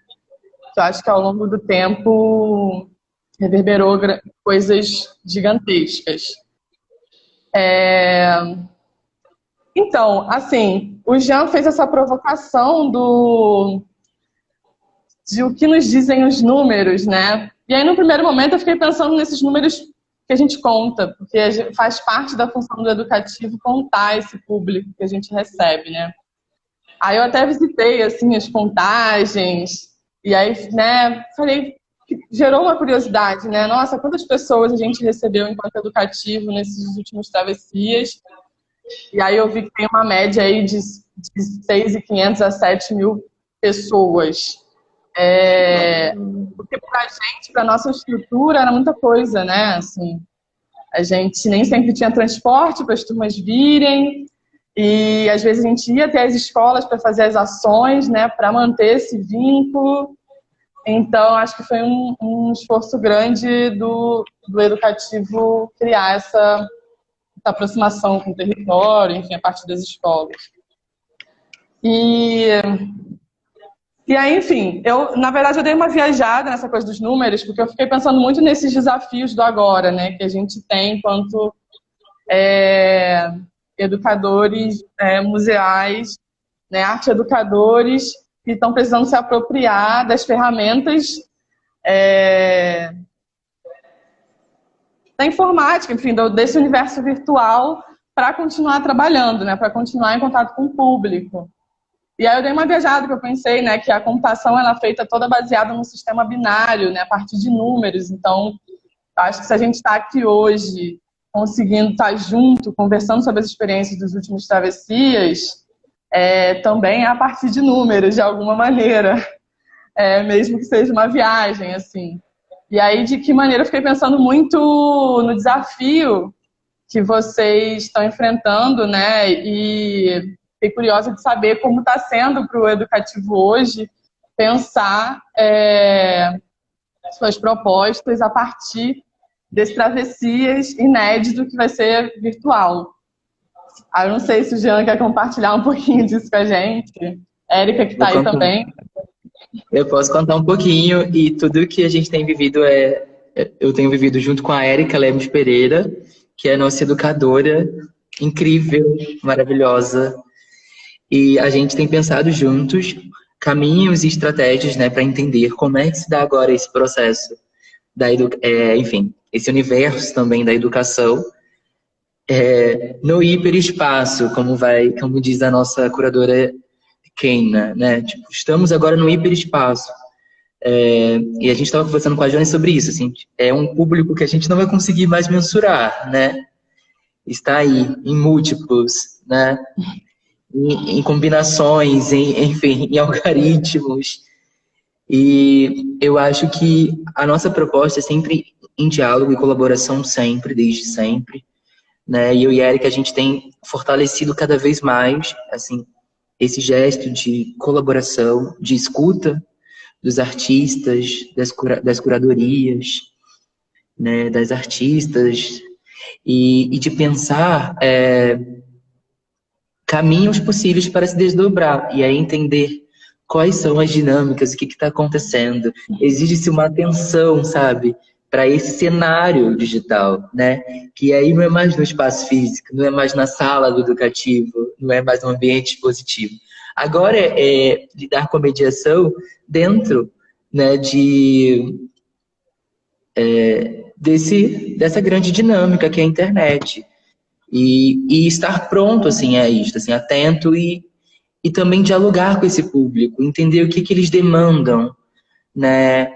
Que eu acho que ao longo do tempo reverberou coisas gigantescas. Então, assim, o Jean fez essa provocação de o que nos dizem os números, né? E aí, no primeiro momento, eu fiquei pensando nesses números que a gente conta, porque faz parte da função do educativo contar esse público que a gente recebe, né? Aí eu até visitei, assim, as contagens, e aí, né, falei, gerou uma curiosidade, né? Nossa, quantas pessoas a gente recebeu enquanto educativo nesses últimos travessias? E aí eu vi que tem uma média aí de 6.500 a 7.000 pessoas. Porque pra gente, pra nossa estrutura, era muita coisa, né? Assim, a gente nem sempre tinha transporte para as turmas virem, e às vezes a gente ia até as escolas para fazer as ações, né? Para manter esse vínculo. Então, acho que foi um esforço grande do educativo criar essa aproximação com o território, enfim, a partir das escolas. E aí, enfim, na verdade, eu dei uma viajada nessa coisa dos números, porque eu fiquei pensando muito nesses desafios do agora, né, que a gente tem enquanto educadores museais, né, arte-educadores, que estão precisando se apropriar das ferramentas da informática, enfim, desse universo virtual para continuar trabalhando, né, para continuar em contato com o público. E aí eu dei uma viajada que eu pensei, né, que a computação ela é feita toda baseada num sistema binário, né, a partir de números. Então, acho que se a gente está aqui hoje conseguindo estar junto, conversando sobre as experiências dos últimos travessias, também é a partir de números, de alguma maneira, mesmo que seja uma viagem, assim. E aí, de que maneira eu fiquei pensando muito no desafio que vocês estão enfrentando, né, e fiquei curiosa de saber como está sendo para o educativo hoje pensar suas propostas a partir desse travessias inédito que vai ser virtual. Eu não sei se o Jean quer compartilhar um pouquinho disso com a gente. Érica, que está aí também. Eu posso contar um pouquinho, e tudo que a gente tem vivido eu tenho vivido junto com a Érica Lemos Pereira, que é a nossa educadora incrível, maravilhosa. E a gente tem pensado juntos caminhos e estratégias, né, para entender como é que se dá agora esse processo, enfim, esse universo também da educação no hiperespaço, como diz a nossa curadora Keina, né? Tipo, estamos agora no hiperespaço. E a gente estava conversando com a Jane sobre isso, assim, é um público que a gente não vai conseguir mais mensurar, né? Está aí, em múltiplos, né? Em combinações, enfim, em algoritmos. E eu acho que a nossa proposta é sempre em diálogo e colaboração, sempre, desde sempre, né? E eu e a Érica, a gente tem fortalecido cada vez mais, assim, esse gesto de colaboração, de escuta dos artistas, das curadorias, né, das artistas, e de pensar caminhos possíveis para se desdobrar, e aí entender quais são as dinâmicas, o que está acontecendo. Exige-se uma atenção, sabe, para esse cenário digital, né? Que aí não é mais no espaço físico, não é mais na sala do educativo, não é mais no ambiente expositivo. Agora é lidar com a mediação dentro, né, dessa grande dinâmica que é a internet. E estar pronto, assim, a isso, assim, atento e também dialogar com esse público, entender o que eles demandam, né?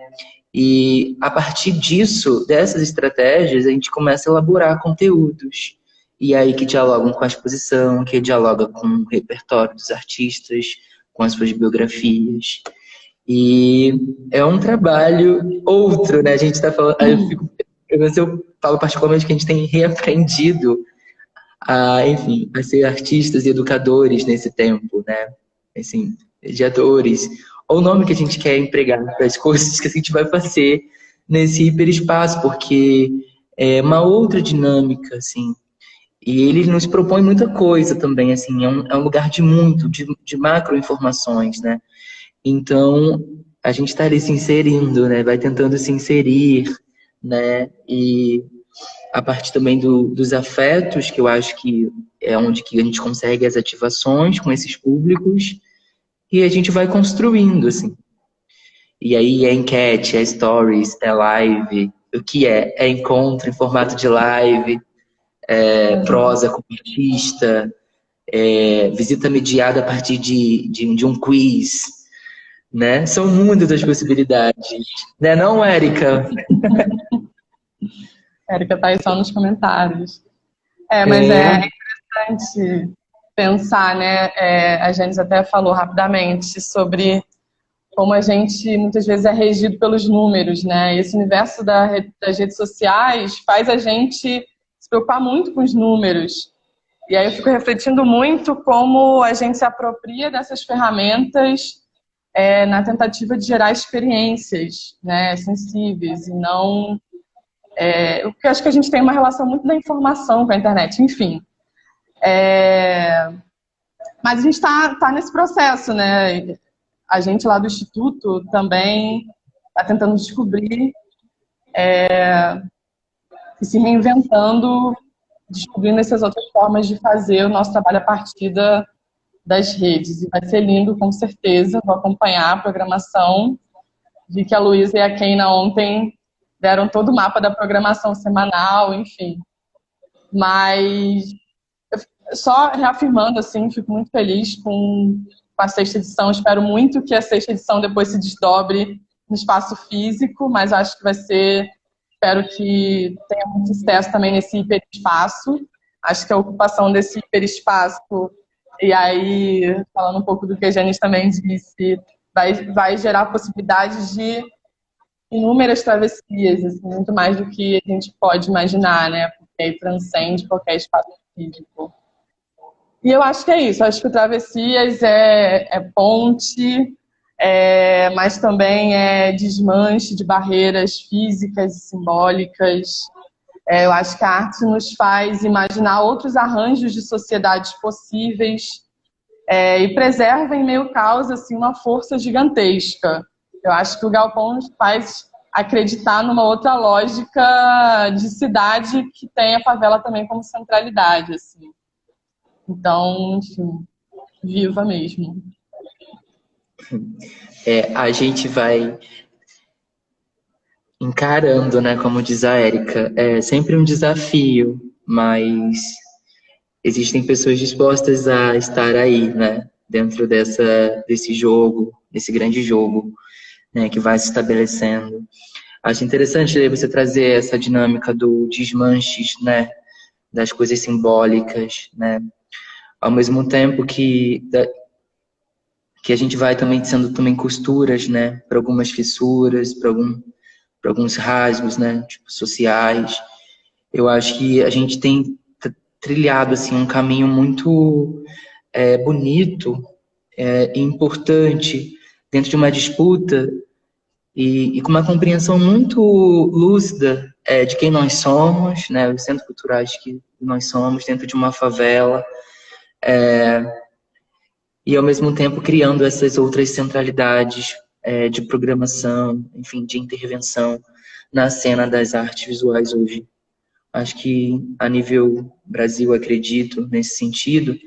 E a partir disso, dessas estratégias, a gente começa a elaborar conteúdos. E aí que dialogam com a exposição, que dialoga com o repertório dos artistas, com as suas biografias. E é um trabalho outro, né? A gente está falando... Eu falo particularmente que a gente tem reaprendido enfim, a ser artistas e educadores nesse tempo, né? Assim, mediadores, ou o nome que a gente quer empregar para as coisas que a gente vai fazer nesse hiperespaço, porque é uma outra dinâmica, assim, e ele nos propõe muita coisa também, assim, é um lugar de macro informações, né? Então, a gente está ali se inserindo, né? Vai tentando se inserir, né? E a partir também dos afetos, que eu acho que é onde que a gente consegue as ativações com esses públicos, e a gente vai construindo, assim. E aí é enquete, é stories, é live, o que é? É encontro em formato de live, prosa com artista, visita mediada a partir de um quiz, né? São muitas as possibilidades. Né não, Érica? Érica tá aí só nos comentários. Mas é interessante pensar, né? A Janice até falou rapidamente sobre como a gente muitas vezes é regido pelos números, né? Esse universo das redes sociais faz a gente se preocupar muito com os números. E aí eu fico refletindo muito como a gente se apropria dessas ferramentas na tentativa de gerar experiências, né, sensíveis, e não... Porque eu acho que a gente tem uma relação muito da informação com a internet, enfim. Mas a gente está nesse processo, né? A gente lá do Instituto também está tentando descobrir e se reinventando, descobrindo essas outras formas de fazer o nosso trabalho a partir das redes. E vai ser lindo, com certeza. Vou acompanhar a programação. Vi que a Luísa e a Keina ontem deram todo o mapa da programação semanal, enfim. Mas, só reafirmando, assim, fico muito feliz com a sexta edição. Espero muito que a sexta edição depois se desdobre no espaço físico, mas acho que vai ser... Espero que tenha muito sucesso também nesse hiperespaço. Acho que a ocupação desse hiperespaço, e aí, falando um pouco do que a Janice também disse, vai gerar possibilidades de inúmeras travessias, assim, muito mais do que a gente pode imaginar, né? Porque aí transcende qualquer espaço físico. E eu acho que é isso. Acho que o Travessias é ponte, mas também é desmanche de barreiras físicas e simbólicas. Eu acho que a arte nos faz imaginar outros arranjos de sociedades possíveis e preserva em meio ao caos assim, uma força gigantesca. Eu acho que o Galpão nos faz acreditar numa outra lógica de cidade que tem a favela também como centralidade. Assim. Então, enfim, viva mesmo. A gente vai encarando, né, como diz a Érica, é sempre um desafio, mas existem pessoas dispostas a estar aí, né, dentro desse jogo, desse grande jogo, né, que vai se estabelecendo. Acho interessante você trazer essa dinâmica do desmanches, né, das coisas simbólicas, né, ao mesmo tempo que a gente vai também sendo também costuras, né, para algumas fissuras, para alguns rasgos, né, tipo, sociais. Eu acho que a gente tem trilhado assim um caminho muito bonito e importante dentro de uma disputa e com uma compreensão muito lúcida de quem nós somos, né, os centros culturais que nós somos dentro de uma favela, e ao mesmo tempo criando essas outras centralidades de programação, enfim, de intervenção na cena das artes visuais hoje. Acho que a nível Brasil, acredito nesse sentido,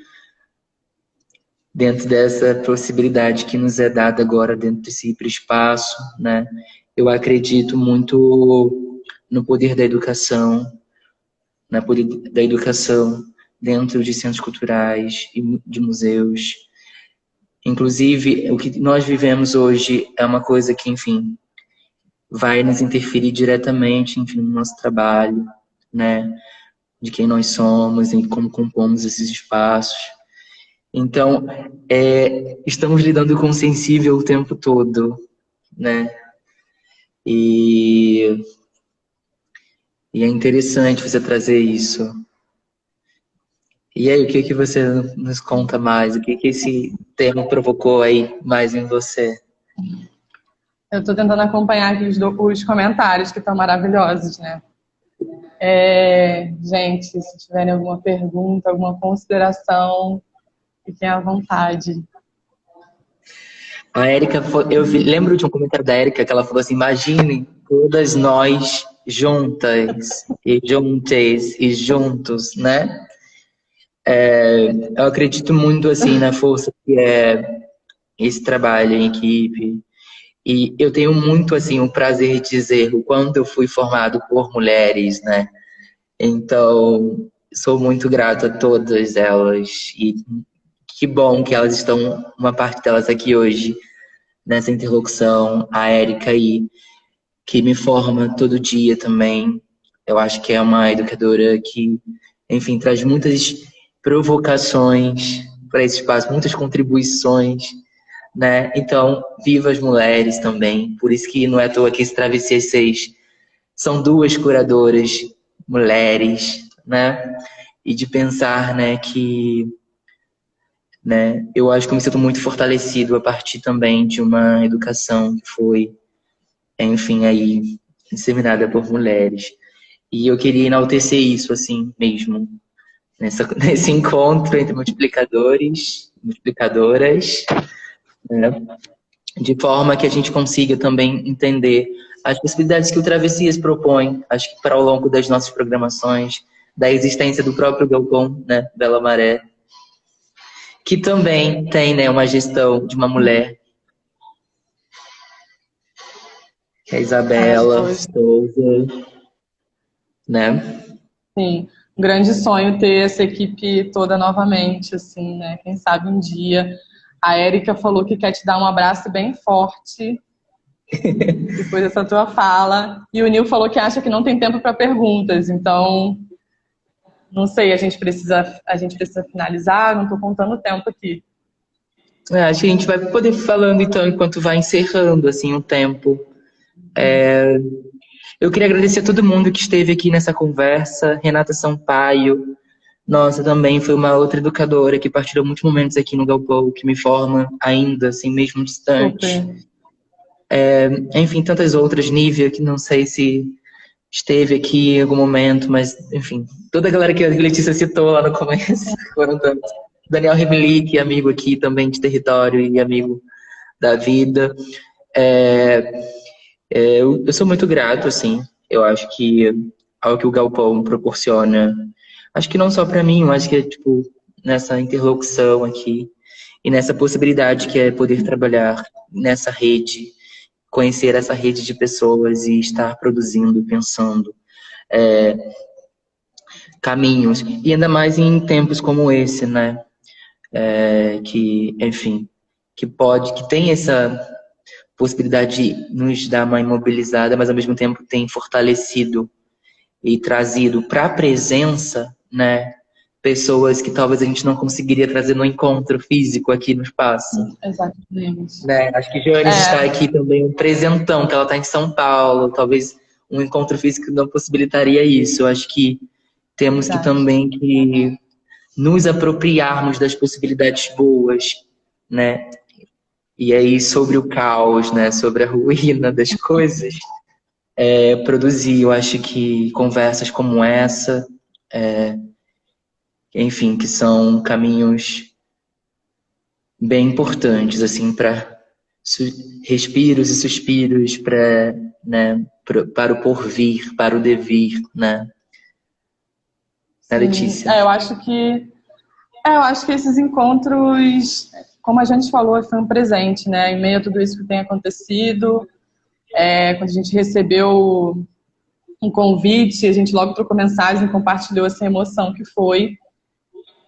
dentro dessa possibilidade que nos é dada agora dentro desse hiperespaço, né? Eu acredito muito no poder da educação, no poder da educação dentro de centros culturais e de museus. Inclusive, o que nós vivemos hoje é uma coisa que, enfim, vai nos interferir diretamente, enfim, no nosso trabalho, né? De quem nós somos e como compomos esses espaços. Então, estamos lidando com o sensível o tempo todo, né? E é interessante você trazer isso. E aí, o que você nos conta mais? O que esse tema provocou aí mais em você? Eu estou tentando acompanhar aqui os comentários, que estão maravilhosos, né? Gente, se tiverem alguma pergunta, alguma consideração, fiquem à vontade. A Érica, eu lembro de um comentário da Érica que ela falou assim: imaginem todas nós juntas e juntas e juntos, né? Eu acredito muito assim na força que é esse trabalho em equipe. E eu tenho muito assim o prazer de dizer o quanto eu fui formado por mulheres, né? Então, sou muito grato a todas elas e que bom que elas estão, uma parte delas aqui hoje, nessa interlocução, a Érica aí, que me forma todo dia também. Eu acho que é uma educadora que, enfim, traz muitas provocações para esse espaço, muitas contribuições, né? Então, viva as mulheres também. Por isso que não é à toa que esse Travessias 6 são duas curadoras mulheres, né? E de pensar, né, que, né, eu acho que eu me sinto muito fortalecido a partir também de uma educação que foi, enfim, aí disseminada por mulheres. E eu queria enaltecer isso, assim, mesmo, nesse encontro entre multiplicadores, multiplicadoras, né? De forma que a gente consiga também entender as possibilidades que o Travessias propõe, acho que para ao longo das nossas programações, da existência do próprio Galpão, né, Bela Maré, que também tem, né, uma gestão de uma mulher, que é a Isabela Souza, né? Sim, um grande sonho ter essa equipe toda novamente, assim, né? Quem sabe um dia. A Érica falou que quer te dar um abraço bem forte depois dessa tua fala. E o Nil falou que acha que não tem tempo para perguntas. Então, não sei, a gente precisa finalizar. Não estou contando o tempo aqui. Acho que a gente vai poder ir falando, então, enquanto vai encerrando, assim, o tempo. Eu queria agradecer a todo mundo que esteve aqui nessa conversa. Renata Sampaio, nossa, também foi uma outra educadora que partilhou muitos momentos aqui no Galpão, que me forma ainda, assim, mesmo distante. Enfim, tantas outras. Nívia, que não sei se esteve aqui em algum momento, mas, enfim, toda a galera que a Letícia citou lá no começo, foram tantos. Daniel Rimelic, amigo aqui também de território e amigo da vida. Eu sou muito grato, assim, eu acho que ao que o Galpão proporciona, acho que não só para mim, eu acho que é, tipo, nessa interlocução aqui e nessa possibilidade que é poder trabalhar nessa rede, conhecer essa rede de pessoas e estar produzindo, pensando caminhos, e ainda mais em tempos como esse, né? Que, enfim, que tem essa possibilidade de nos dar uma imobilizada, mas ao mesmo tempo tem fortalecido e trazido para a presença, né, pessoas que talvez a gente não conseguiria trazer no encontro físico aqui no espaço. Exatamente. Né? Acho que Joane está aqui também um presentão, que ela está em São Paulo, talvez um encontro físico não possibilitaria isso. Eu acho que temos que também que nos apropriarmos das possibilidades boas, né? E aí, sobre o caos, né? Sobre a ruína das coisas, produzir, eu acho que conversas como essa, enfim, que são caminhos bem importantes, assim, para respiros e suspiros para o porvir, para o devir, né? Letícia? Eu acho que esses encontros, como a gente falou, foi um presente, né? Em meio a tudo isso que tem acontecido, quando a gente recebeu um convite, a gente logo trocou mensagem, compartilhou essa emoção que foi.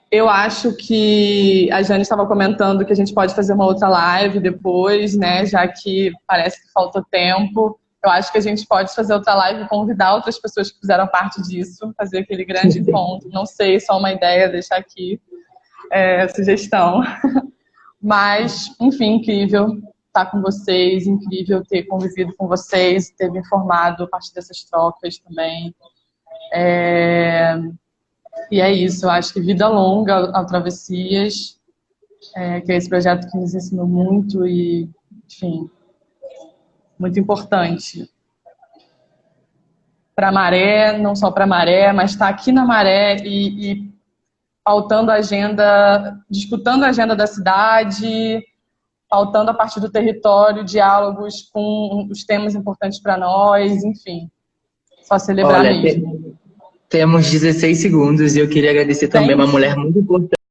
Eu acho que a Jane estava comentando que a gente pode fazer uma outra live depois, né? Já que parece que faltou tempo. Eu acho que a gente pode fazer outra live e convidar outras pessoas que fizeram parte disso, fazer aquele grande encontro. Não sei, só uma ideia, deixar aqui sugestão. Mas, enfim, incrível estar com vocês, incrível ter convivido com vocês, ter me informado a partir dessas trocas também. E é isso, eu acho que vida longa ao Travessias, que é esse projeto que nos ensinou muito e, enfim, muito importante para a Maré, não só para a Maré, mas está aqui na Maré e pautando a agenda, disputando a agenda da cidade, pautando a partir do território, diálogos com os temas importantes para nós, enfim, só celebrar mesmo. Temos 16 segundos e eu queria agradecer também uma mulher muito importante